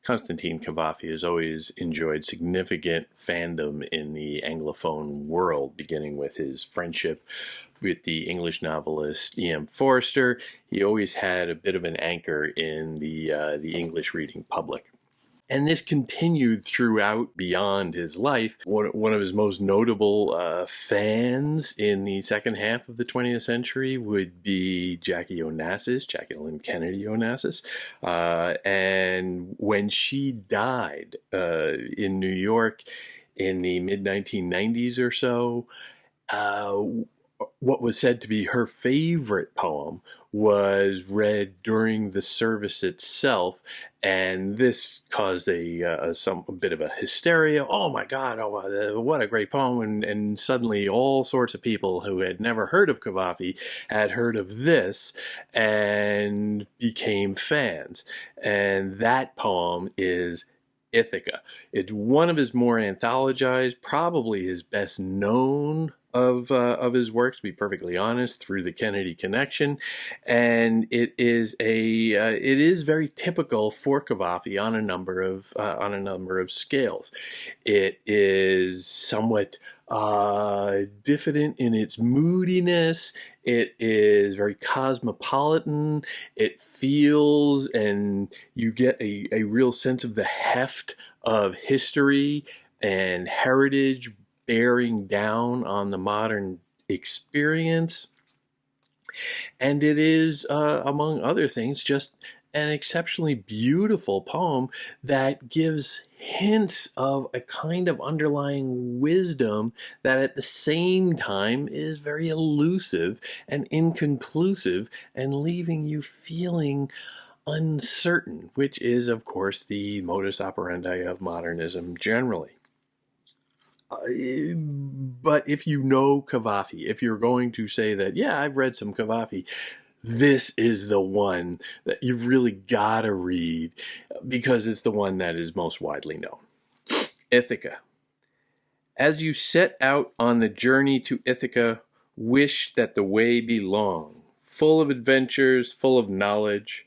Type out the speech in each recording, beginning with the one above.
Constantine Cavafy has always enjoyed significant fandom in the Anglophone world, beginning with his friendship with the English novelist E.M. Forster. He always had a bit of an anchor in the English reading public. And this continued throughout beyond his life. One of his most notable fans in the second half of the 20th century would be Jacqueline Kennedy Onassis. And when she died in New York in the mid-1990s or so, what was said to be her favorite poem was read during the service itself, and this caused a bit of a hysteria. Oh my God! Oh, what a great poem! And suddenly, all sorts of people who had never heard of Cavafy had heard of this and became fans. And that poem is Ithaka. It's one of his more anthologized, probably his best known of his work, to be perfectly honest, through the Kennedy connection, and it is very typical for Cavafy on a number of scales. It is somewhat diffident in its moodiness. It is very cosmopolitan. It feels, and you get a real sense of the heft of history and heritage bearing down on the modern experience. And it is, among other things, just an exceptionally beautiful poem that gives hints of a kind of underlying wisdom that at the same time is very elusive and inconclusive and leaving you feeling uncertain, which is, of course, the modus operandi of modernism generally. But if you know Cavafy, if you're going to say that, yeah, I've read some Cavafy, this is the one that you've really got to read because it's the one that is most widely known. Ithaka. As you set out on the journey to Ithaka, wish that the way be long, full of adventures, full of knowledge.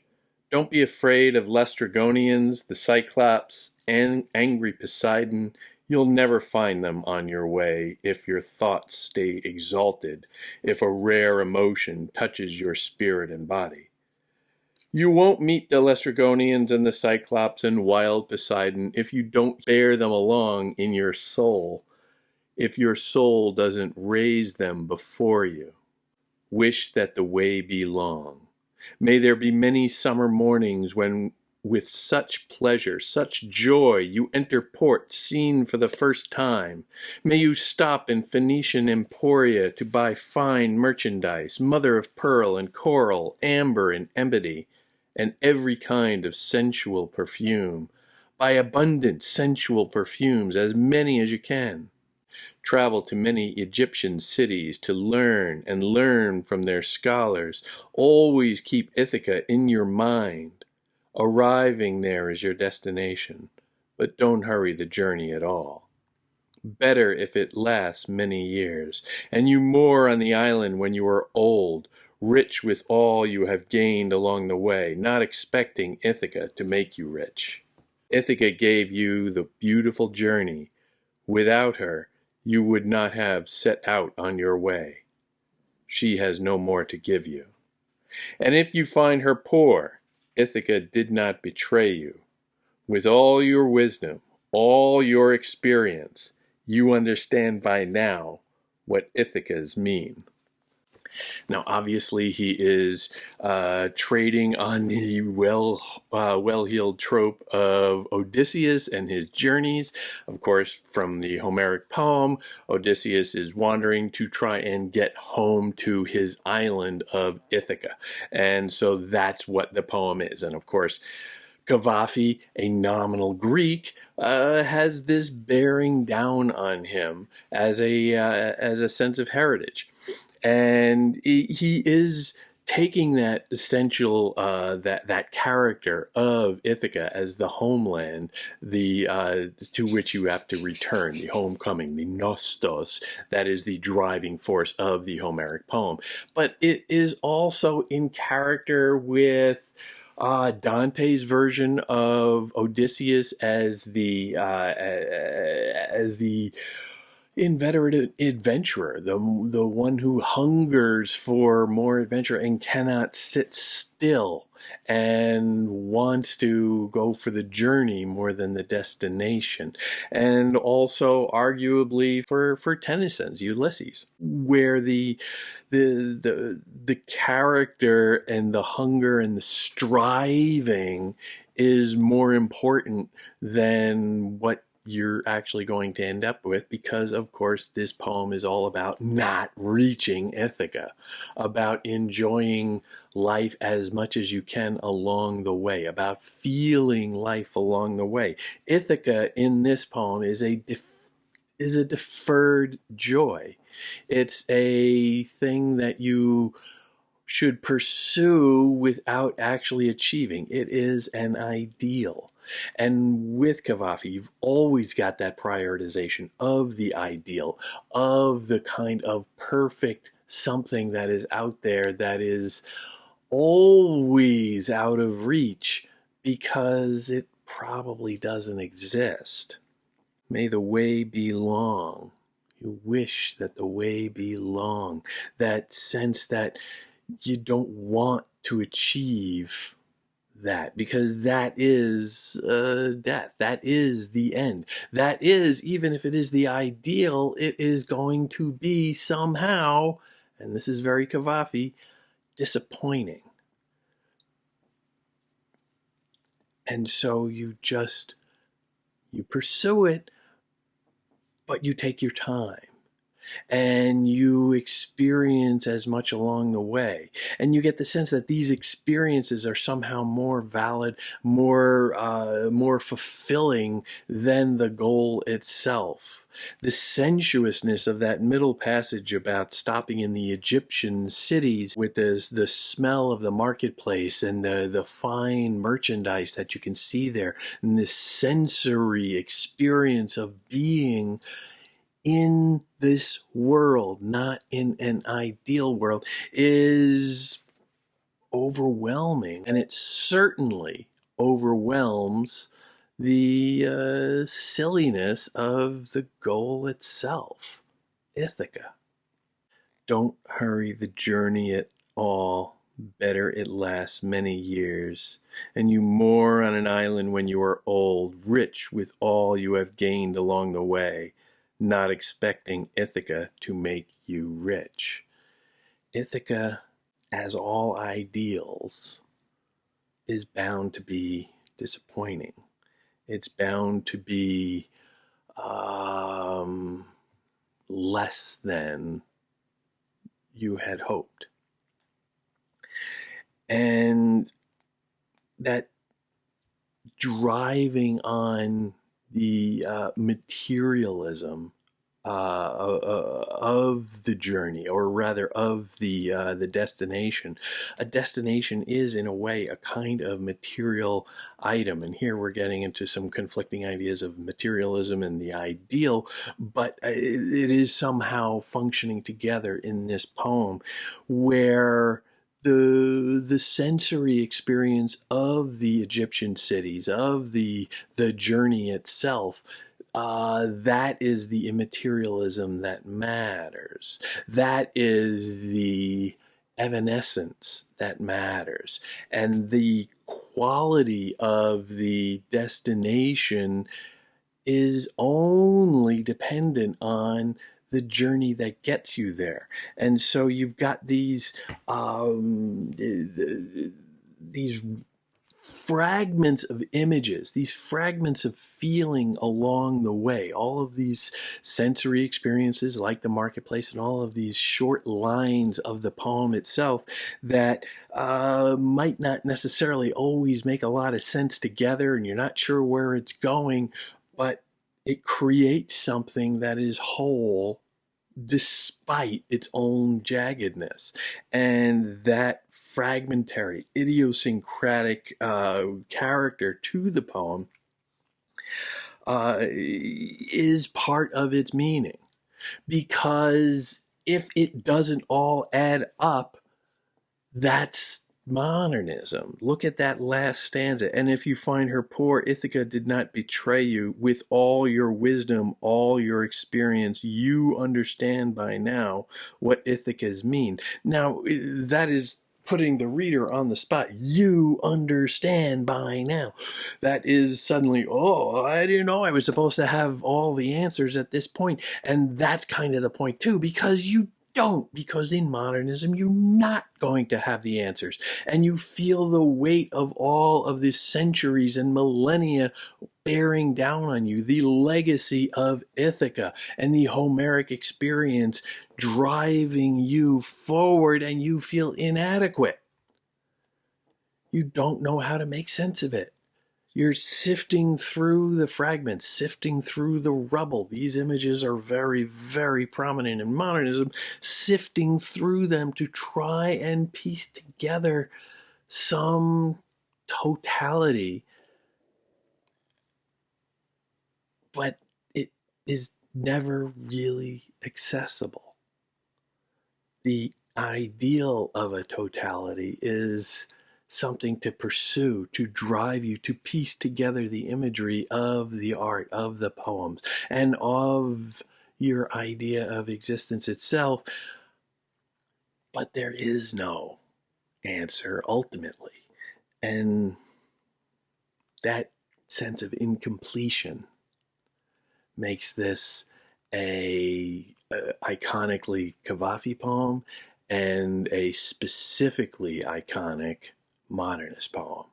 Don't be afraid of Laestrygonians, the Cyclops, and angry Poseidon. You'll never find them on your way if your thoughts stay exalted, if a rare emotion touches your spirit and body. You won't meet the Laestrygonians and the Cyclops and wild Poseidon if you don't bear them along in your soul, if your soul doesn't raise them before you. Wish that the way be long. May there be many summer mornings when with such pleasure, such joy, you enter port seen for the first time. May you stop in Phoenician emporia to buy fine merchandise, mother of pearl and coral, amber and ebony, and every kind of sensual perfume. Buy abundant sensual perfumes, as many as you can. Travel to many Egyptian cities to learn and learn from their scholars. Always keep Ithaca in your mind. Arriving there is your destination, but don't hurry the journey at all. Better if it lasts many years, and you moor on the island when you are old, rich with all you have gained along the way, not expecting Ithaca to make you rich. Ithaca gave you the beautiful journey. Without her, you would not have set out on your way. She has no more to give you. And if you find her poor, Ithaca did not betray you. With all your wisdom, all your experience, you understand by now what Ithacas mean. Now, obviously, he is trading on the well-heeled trope of Odysseus and his journeys. Of course, from the Homeric poem, Odysseus is wandering to try and get home to his island of Ithaca. And so that's what the poem is. And of course, Cavafy, a nominal Greek, has this bearing down on him as a sense of heritage. And he is taking that essential, that character of Ithaca as the homeland, to which you have to return, the homecoming, the nostos, that is the driving force of the Homeric poem. But it is also in character with Dante's version of Odysseus as the inveterate adventurer, the one who hungers for more adventure and cannot sit still and wants to go for the journey more than the destination. And also arguably for Tennyson's Ulysses, where the character and the hunger and the striving is more important than what you're actually going to end up with, because of course this poem is all about not reaching Ithaca, about enjoying life as much as you can along the way, about feeling life along the way. Ithaca in this poem is a deferred joy. It's a thing that you should pursue without actually achieving. It is an ideal. And with Cavafy, you've always got that prioritization of the ideal, of the kind of perfect something that is out there that is always out of reach because it probably doesn't exist. May the way be long. You wish that the way be long. That sense that you don't want to achieve that, because that is death. That is the end. That is, even if it is the ideal, it is going to be somehow, and this is very Cavafy, disappointing. And so you pursue it, but you take your time. And you experience as much along the way. And you get the sense that these experiences are somehow more valid, more fulfilling than the goal itself. The sensuousness of that middle passage about stopping in the Egyptian cities with the smell of the marketplace and the fine merchandise that you can see there, and this sensory experience of being in this world, not in an ideal world, is overwhelming. And it certainly overwhelms the silliness of the goal itself, Ithaca. Don't hurry the journey at all. Better it lasts many years, and you moor on an island when you are old, rich with all you have gained along the way, not expecting Ithaca to make you rich. Ithaca, as all ideals, is bound to be disappointing. It's bound to be less than you had hoped. And that driving on the materialism of the journey, or rather of the destination. A destination is, in a way, a kind of material item, and here we're getting into some conflicting ideas of materialism and the ideal, but it is somehow functioning together in this poem, where the sensory experience of the Egyptian cities, of the journey itself, that is the immaterialism that matters. That is the evanescence that matters. And the quality of the destination is only dependent on the journey that gets you there. And so you've got these fragments of images, these fragments of feeling along the way, all of these sensory experiences like the marketplace, and all of these short lines of the poem itself that might not necessarily always make a lot of sense together, and you're not sure where it's going, but it creates something that is whole despite its own jaggedness. And that fragmentary, idiosyncratic character to the poem is part of its meaning. Because if it doesn't all add up, that's modernism. Look at that last stanza. And if you find her poor, Ithaca did not betray you. With all your wisdom, all your experience, you understand by now what Ithacas mean. Now, that is putting the reader on the spot. You understand by now. That is suddenly, oh, I didn't know I was supposed to have all the answers at this point. And that's kind of the point too, because you don't, because in modernism you're not going to have the answers, and you feel the weight of all of the centuries and millennia bearing down on you, the legacy of Ithaca and the Homeric experience driving you forward, and you feel inadequate. You don't know how to make sense of it. You're sifting through the fragments, sifting through the rubble. These images are very, very prominent in modernism, sifting through them to try and piece together some totality. But it is never really accessible. The ideal of a totality is something to pursue, to drive you, to piece together the imagery of the art, of the poems, and of your idea of existence itself. But there is no answer ultimately. And that sense of incompletion makes this a iconically Cavafy poem and a specifically iconic modernist poem.